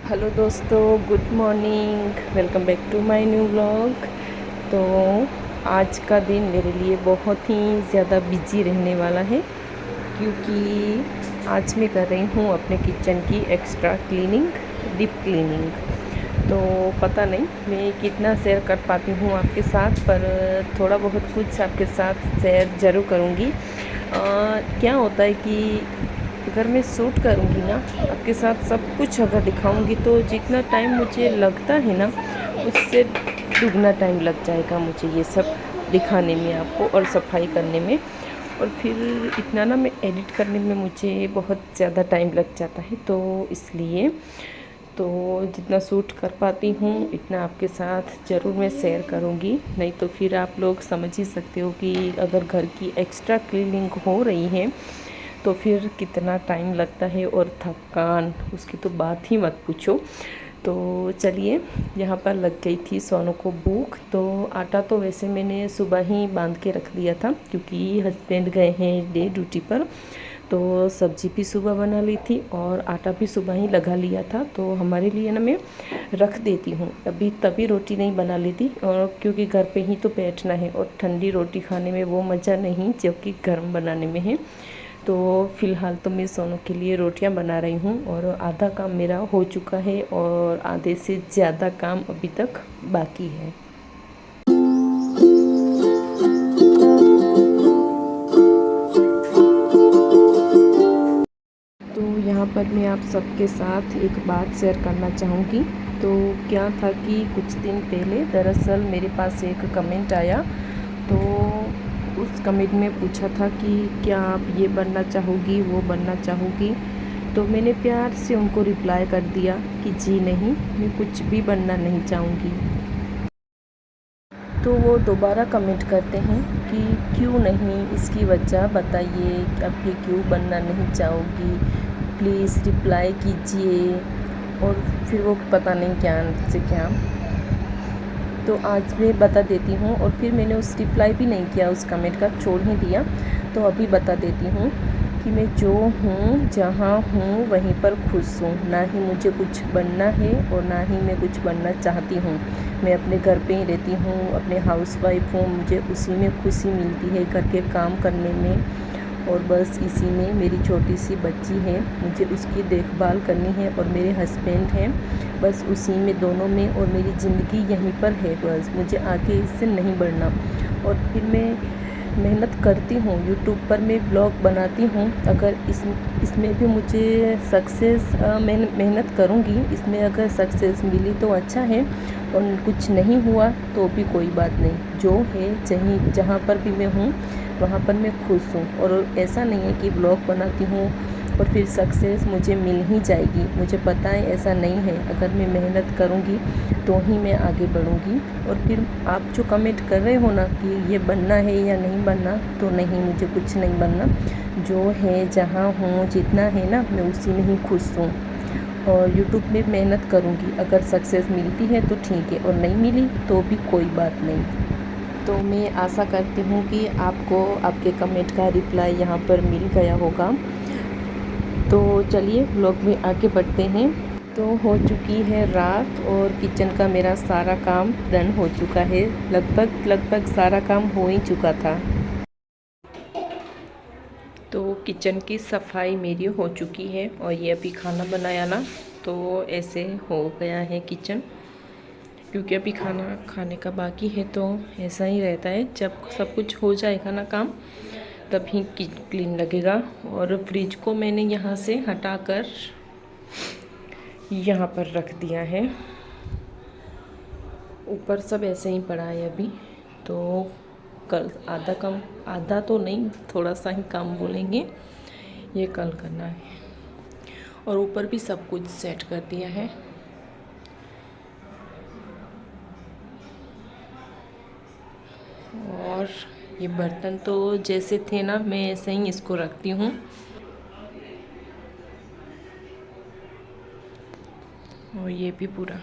Hello दोस्तों, good morning. Welcome back to my new vlog. तो आज का दिन मेरे लिए बहुत ही ज़्यादा बिजी रहने वाला है, क्योंकि आज मैं कर रही हूँ अपने किचन की एक्स्ट्रा क्लीनिंग, डीप क्लीनिंग। तो पता नहीं मैं कितना शेयर कर पाती हूँ आपके साथ, पर थोड़ा बहुत कुछ आपके साथ शेयर ज़रूर करूँगी। क्या होता है कि अगर मैं शूट करूँगी ना, आपके साथ सब कुछ अगर दिखाऊँगी, तो जितना टाइम मुझे लगता है ना, उससे दुगना टाइम लग जाएगा मुझे ये सब दिखाने में आपको और सफाई करने में। और फिर इतना ना मैं एडिट करने में मुझे बहुत ज़्यादा टाइम लग जाता है, तो इसलिए तो जितना शूट कर पाती हूँ इतना आपके साथ ज़रूर मैं शेयर करूँगी। नहीं तो फिर आप लोग समझ ही सकते हो कि अगर घर की एक्स्ट्रा क्लीनिंग हो रही है तो फिर कितना टाइम लगता है, और थकान उसकी तो बात ही मत पूछो। तो चलिए, यहाँ पर लग गई थी सोनू को भूख। तो आटा तो वैसे मैंने सुबह ही बांध के रख लिया था, क्योंकि हस्बैंड गए हैं डे ड्यूटी पर। तो सब्जी भी सुबह बना ली थी और आटा भी सुबह ही लगा लिया था। तो हमारे लिए ना मैं रख देती हूँ, अभी तभी रोटी नहीं बना लेती, और क्योंकि घर पे ही तो बैठना है, और ठंडी रोटी खाने में वो मज़ा नहीं जो कि गर्म बनाने में है। तो फ़िलहाल तो मैं सोनू के लिए रोटियां बना रही हूँ, और आधा काम मेरा हो चुका है और आधे से ज़्यादा काम अभी तक बाकी है। तो यहाँ पर मैं आप सबके साथ एक बात शेयर करना चाहूँगी। तो क्या था कि कुछ दिन पहले दरअसल मेरे पास एक कमेंट आया। तो उस कमेंट में पूछा था कि क्या आप ये बनना चाहोगी, वो बनना चाहोगी। तो मैंने प्यार से उनको रिप्लाई कर दिया कि जी नहीं, मैं कुछ भी बनना नहीं चाहूँगी। तो वो दोबारा कमेंट करते हैं कि क्यों नहीं, इसकी वजह बताइए कि आप ये क्यों बनना नहीं चाहोगी, प्लीज़ रिप्लाई कीजिए। और फिर वो पता नहीं क्या से क्या। तो आज मैं बता देती हूँ, और फिर मैंने उस रिप्लाई भी नहीं किया, उस कमेंट का छोड़ ही दिया। तो अभी बता देती हूँ कि मैं जो हूँ, जहाँ हूँ वहीं पर खुश हूँ। ना ही मुझे कुछ बनना है और ना ही मैं कुछ बनना चाहती हूँ। मैं अपने घर पे ही रहती हूँ, अपने हाउसवाइफ हूँ, मुझे उसी में खुशी मिलती है, घर के काम करने में। और बस इसी में मेरी छोटी सी बच्ची है, मुझे उसकी देखभाल करनी है, और मेरे हस्बैंड हैं, बस उसी में, दोनों में, और मेरी ज़िंदगी यहीं पर है। बस मुझे आगे इससे नहीं बढ़ना। और फिर मैं मेहनत करती हूँ, यूट्यूब पर मैं ब्लॉग बनाती हूँ। अगर इसमें भी मुझे सक्सेस, मैं मेहनत करूँगी, इसमें अगर सक्सेस मिली तो अच्छा है, और कुछ नहीं हुआ तो भी कोई बात नहीं। जो है जहाँ पर भी मैं हूँ वहाँ पर मैं खुश हूँ। और ऐसा नहीं है कि ब्लॉग बनाती हूँ और फिर सक्सेस मुझे मिल ही जाएगी, मुझे पता है ऐसा नहीं है। अगर मैं मेहनत करूँगी तो ही मैं आगे बढ़ूँगी। और फिर आप जो कमेंट कर रहे हो ना कि ये बनना है या नहीं बनना, तो नहीं, मुझे कुछ नहीं बनना। जो है, जहाँ हूँ, जितना है ना, मैं उसी में ही खुश हूँ। और यूट्यूब में मेहनत करूँगी, अगर सक्सेस मिलती है तो ठीक है, और नहीं मिली तो भी कोई बात नहीं। तो मैं आशा करती हूँ कि आपको आपके कमेंट का रिप्लाई यहाँ पर मिल गया होगा। तो चलिए व्लॉग में आगे बढ़ते हैं। तो हो चुकी है रात, और किचन का मेरा सारा काम डन हो चुका है। लगभग सारा काम हो ही चुका था। तो किचन की सफाई मेरी हो चुकी है, और ये अभी खाना बनाया ना, तो ऐसे हो गया है किचन। क्योंकि अभी खाना खाने का बाकी है, तो ऐसा ही रहता है, जब सब कुछ हो जाएगा ना काम, तभी क्लीन लगेगा। और फ्रिज को मैंने यहाँ से हटाकर यहाँ पर रख दिया है। ऊपर सब ऐसे ही पड़ा है अभी। तो कल आधा तो नहीं, थोड़ा सा ही काम बोलेंगे, ये कल करना है। और ऊपर भी सब कुछ सेट कर दिया है। और ये बर्तन तो जैसे थे ना, मैं ऐसे ही इसको रखती हूँ। और ये भी पूरा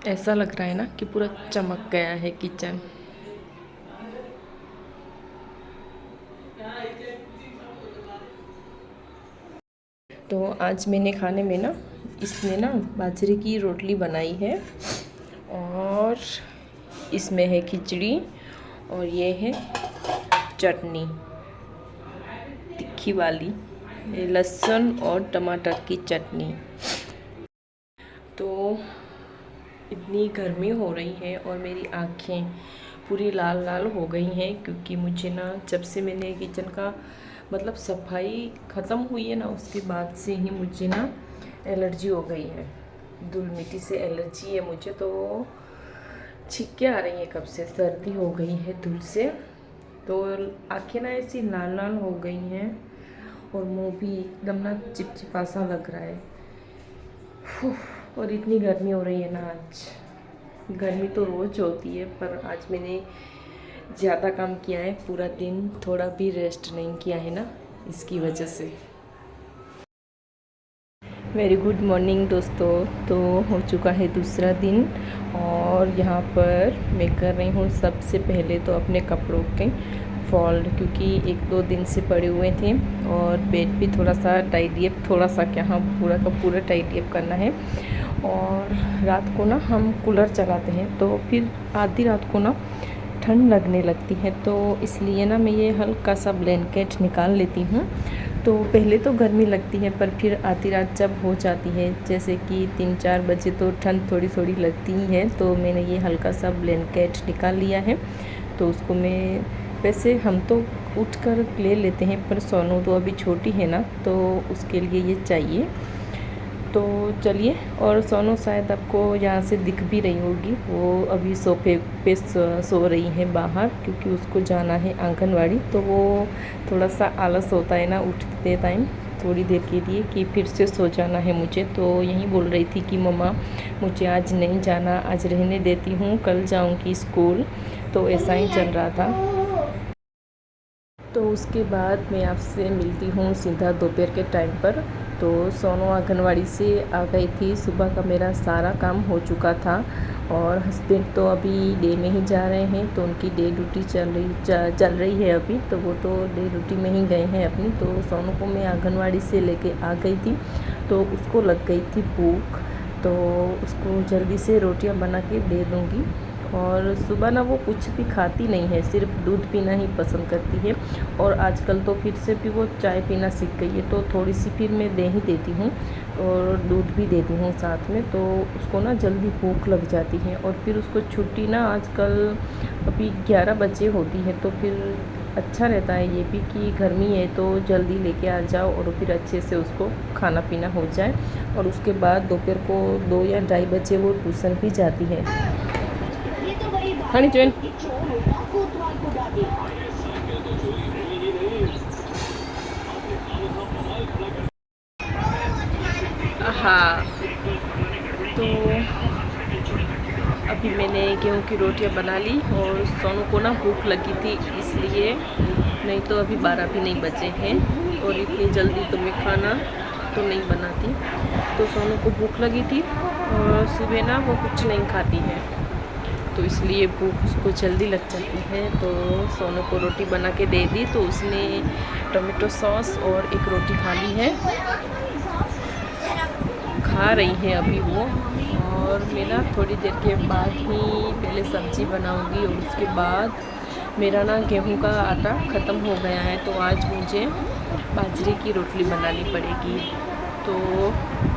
ऐसा लग रहा है ना कि पूरा चमक गया है किचन। तो आज मैंने खाने में ना इसमें ना बाजरे की रोटली बनाई है और इसमें है खिचड़ी और ये है चटनी तीखी वाली, लहसुन और टमाटर की चटनी। तो इतनी गर्मी हो रही है और मेरी आँखें पूरी लाल लाल हो गई हैं क्योंकि मुझे ना जब से मैंने किचन का मतलब सफाई ख़त्म हुई है ना उसके बाद से ही मुझे ना एलर्जी हो गई है, धूल मिट्टी से एलर्जी है मुझे। तो छींकें आ रही हैं, कब से सर्दी हो गई है धूल से, तो आँखें ना ऐसी लाल लाल हो गई हैं और मुंह भी एकदम ना चिपचिपा सा लग रहा है। और इतनी गर्मी हो रही है ना, आज गर्मी तो रोज़ होती है पर आज मैंने ज़्यादा काम किया है, पूरा दिन थोड़ा भी रेस्ट नहीं किया है ना, इसकी वजह से। वेरी गुड मॉर्निंग दोस्तों। तो हो चुका है दूसरा दिन और यहाँ पर मैं कर रही हूँ सबसे पहले तो अपने कपड़ों के फोल्ड, क्योंकि 1-2 दिन से पड़े हुए थे और बेड भी थोड़ा सा टाइडी अप, थोड़ा सा क्या, हाँ पूरा का पूरा टाइडी अप करना है। और रात को ना हम कूलर चलाते हैं तो फिर आधी रात को ना ठंड लगने लगती है, तो इसलिए ना मैं ये हल्का सा ब्लैंकेट निकाल लेती हूँ। तो पहले तो गर्मी लगती है पर फिर आधी रात जब हो जाती है जैसे कि 3-4 बजे तो ठंड थोड़ी थोड़ी लगती ही है, तो मैंने ये हल्का सा ब्लैंकेट निकाल लिया है। तो उसको मैं, वैसे हम तो उठकर ले लेते हैं पर सोनू तो अभी छोटी है ना, तो उसके लिए ये चाहिए। तो चलिए, और सोनू शायद आपको यहाँ से दिख भी रही होगी, वो अभी सोफे पे सो रही है बाहर, क्योंकि उसको जाना है आंगनवाड़ी। तो वो थोड़ा सा आलस होता है ना उठते टाइम थोड़ी देर के लिए कि फिर से सो जाना है मुझे, तो यही बोल रही थी कि मम्मा मुझे आज नहीं जाना, आज रहने देती हूँ, कल जाऊँगी स्कूल। तो ऐसा ही चल रहा था। तो उसके बाद मैं आपसे मिलती हूँ सीधा दोपहर के टाइम पर। तो सोनू आंगनवाड़ी से आ गई थी, सुबह का मेरा सारा काम हो चुका था और हस्बैंड तो अभी डे में ही जा रहे हैं, तो उनकी डे ड्यूटी चल रही है अभी, तो वो तो डे ड्यूटी में ही गए हैं अपनी। तो सोनू को मैं आंगनवाड़ी से लेके आ गई थी, तो उसको लग गई थी भूख, तो उसको जल्दी से रोटियां बना के दे दूँगी। और सुबह ना वो कुछ भी खाती नहीं है, सिर्फ दूध पीना ही पसंद करती है। और आजकल तो फिर से भी वो चाय पीना सीख गई है, तो थोड़ी सी फिर मैं दे ही देती हूँ और दूध भी देती हूँ साथ में, तो उसको ना जल्दी भूख लग जाती है। और फिर उसको छुट्टी ना आजकल अभी 11 बजे होती है, तो फिर अच्छा रहता है ये भी कि गर्मी है तो जल्दी लेके आ जाओ और फिर अच्छे से उसको खाना पीना हो जाए। और उसके बाद दोपहर को 2 या 2:30 बजे वो ट्यूशन भी जाती है। खानी चैन हाँ। तो अभी मैंने गेहूं की रोटियां बना ली और सोनू को ना भूख लगी थी इसलिए, नहीं तो अभी 12 भी नहीं बजे हैं और इतनी जल्दी तो मैं खाना तो नहीं बनाती। तो सोनू को भूख लगी थी और सुबह ना वो कुछ नहीं खाती है, तो इसलिए भूख उसको जल्दी लग जाती है। तो सोनू को रोटी बना के दे दी, तो उसने टोमेटो सॉस और एक रोटी खा ली है, खा रही है अभी वो। और मैं ना थोड़ी देर के बाद ही पहले सब्ज़ी बनाऊंगी और उसके बाद मेरा ना गेहूं का आटा ख़त्म हो गया है, तो आज मुझे बाजरे की रोटली बनानी पड़ेगी। तो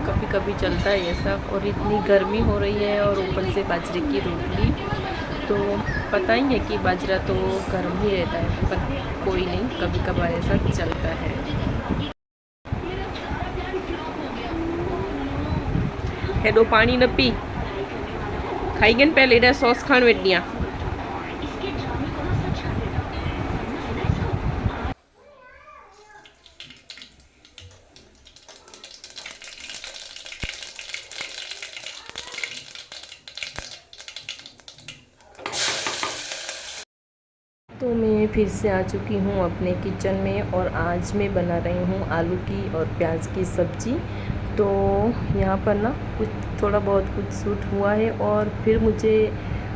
कभी कभी चलता है ऐसा, और इतनी गर्मी हो रही है और ऊपर से बाजरे की रोटली, तो पता ही है कि बाजरा तो गर्म ही रहता है, पर कोई नहीं, कभी कभार ऐसा चलता है। हेडो पानी न पी, खाई गए पहले एडा सॉस खान वेटियाँ। तो मैं फिर से आ चुकी हूँ अपने किचन में और आज मैं बना रही हूँ आलू की और प्याज की सब्ज़ी। तो यहाँ पर ना कुछ थोड़ा बहुत कुछ सूट हुआ है और फिर मुझे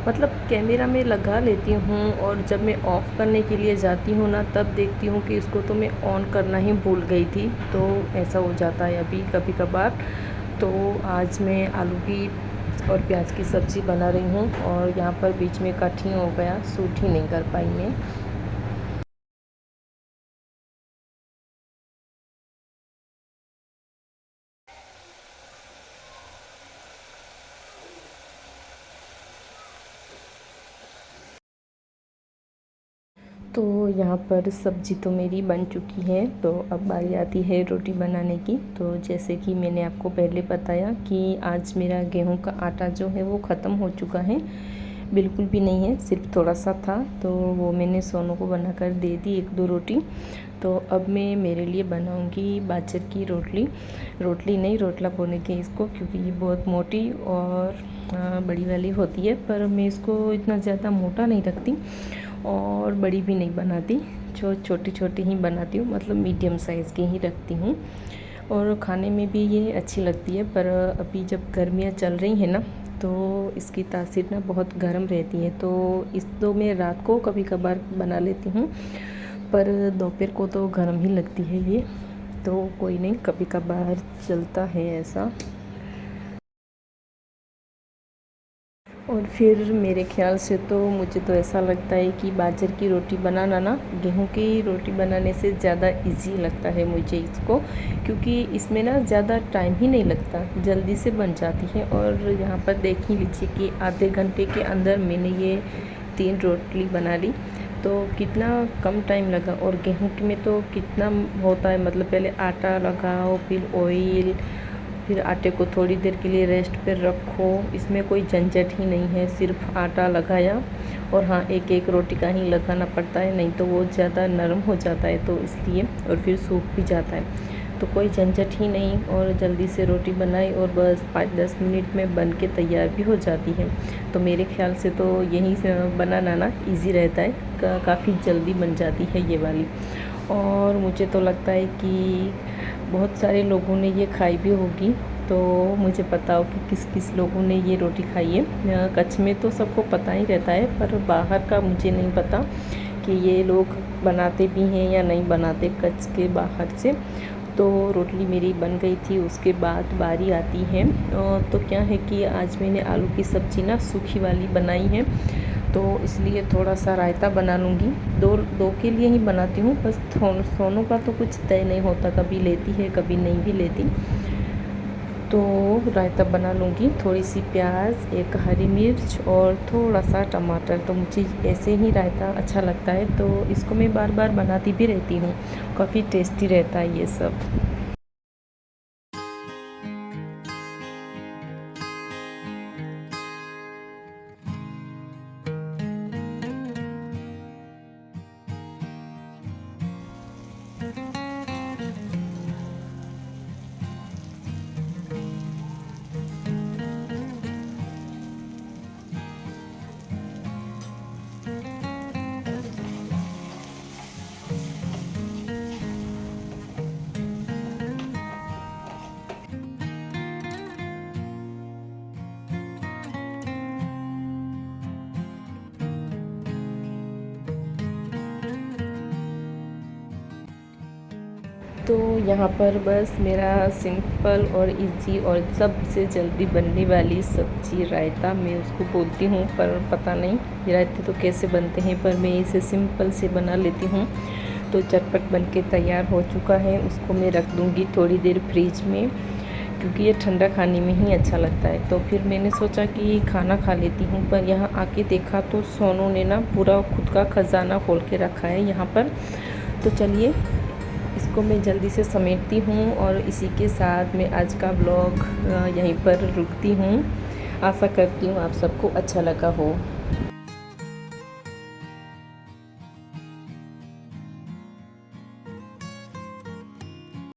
मतलब कैमरा में लगा लेती हूँ और जब मैं ऑफ़ करने के लिए जाती हूँ ना, तब देखती हूँ कि इसको तो मैं ऑन करना ही भूल गई थी। तो ऐसा हो जाता है अभी कभी कभार। तो आज मैं आलू की और प्याज की सब्ज़ी बना रही हूँ और यहाँ पर बीच में कट ही हो गया, शूट ही नहीं कर पाई मैं। तो यहाँ पर सब्ज़ी तो मेरी बन चुकी है, तो अब बारी आती है रोटी बनाने की। तो जैसे कि मैंने आपको पहले बताया कि आज मेरा गेहूं का आटा जो है वो ख़त्म हो चुका है, बिल्कुल भी नहीं है, सिर्फ थोड़ा सा था। तो वो मैंने सोनू को बनाकर दे दी 1-2 रोटी। तो अब मैं मेरे लिए बनाऊंगी बाजरे की रोटली। रोटली नहीं, रोटला बोलेंगे इसको, क्योंकि ये बहुत मोटी और बड़ी वाली होती है। पर मैं इसको इतना ज़्यादा मोटा नहीं रखती और बड़ी भी नहीं बनाती, छोटी छोटी ही बनाती हूँ, मतलब मीडियम साइज़ की ही रखती हूँ। और खाने में भी ये अच्छी लगती है। पर अभी जब गर्मियाँ चल रही हैं ना, तो इसकी तासीर ना बहुत गर्म रहती है। तो इस तो मैं रात को कभी कभार बना लेती हूँ, पर दोपहर को तो गर्म ही लगती है ये। तो कोई नहीं, कभी कभार चलता है ऐसा। और फिर मेरे ख़्याल से तो मुझे तो ऐसा लगता है कि बाजरे की रोटी बनाना ना गेहूं की रोटी बनाने से ज़्यादा इजी लगता है मुझे इसको, क्योंकि इसमें ना ज़्यादा टाइम ही नहीं लगता, जल्दी से बन जाती है। और यहाँ पर देख ही लीजिए कि आधे घंटे के अंदर मैंने ये 3 रोटली बना ली। तो कितना कम टाइम लगा। और गेहूं की में तो कितना होता है, मतलब पहले आटा लगाओ, फिर ऑयल, फिर आटे को थोड़ी देर के लिए रेस्ट पर रखो। इसमें कोई झंझट ही नहीं है, सिर्फ आटा लगाया। और हाँ, एक एक रोटी का ही लगाना पड़ता है, नहीं तो वो ज़्यादा नरम हो जाता है, तो इसलिए, और फिर सूख भी जाता है। तो कोई झंझट ही नहीं, और जल्दी से रोटी बनाई और बस 5-10 मिनट में बन के तैयार भी हो जाती है। तो मेरे ख्याल से तो यही बनाना ना ईज़ी रहता है, काफ़ी जल्दी बन जाती है ये वाली। और मुझे तो लगता है कि बहुत सारे लोगों ने ये खाई भी होगी। तो मुझे पता हो कि किस किस लोगों ने ये रोटी खाई है। कच्छ में तो सबको पता ही रहता है, पर बाहर का मुझे नहीं पता कि ये लोग बनाते भी हैं या नहीं बनाते कच्छ के बाहर से। तो रोटली मेरी बन गई थी, उसके बाद बारी आती है। तो क्या है कि आज मैंने आलू की सब्ज़ी ना सूखी वाली बनाई है, तो इसलिए थोड़ा सा रायता बना लूँगी। दो दो के लिए ही बनाती हूँ, बस सोनों का तो कुछ तय नहीं होता, कभी लेती है कभी नहीं भी लेती। तो रायता बना लूँगी, थोड़ी सी प्याज, एक हरी मिर्च और थोड़ा सा टमाटर। तो मुझे ऐसे ही रायता अच्छा लगता है, तो इसको मैं बार बार बनाती भी रहती हूँ, काफ़ी टेस्टी रहता है ये सब। तो यहाँ पर बस मेरा सिंपल और इजी और सबसे जल्दी बनने वाली सब्ज़ी रायता, मैं उसको बोलती हूँ, पर पता नहीं ये रायते तो कैसे बनते हैं, पर मैं इसे सिंपल से बना लेती हूँ। तो चटपट बन के तैयार हो चुका है, उसको मैं रख दूँगी थोड़ी देर फ्रिज में, क्योंकि ये ठंडा खाने में ही अच्छा लगता है। तो फिर मैंने सोचा कि खाना खा लेती हूँ, पर यहाँ आके देखा तो सोनू ने ना पूरा खुद का ख़जाना खोल के रखा है यहाँ पर। तो चलिए इसको मैं जल्दी से समेटती हूँ, और इसी के साथ मैं आज का ब्लॉग यहीं पर रुकती हूँ। आशा करती हूँ आप सबको अच्छा लगा हो।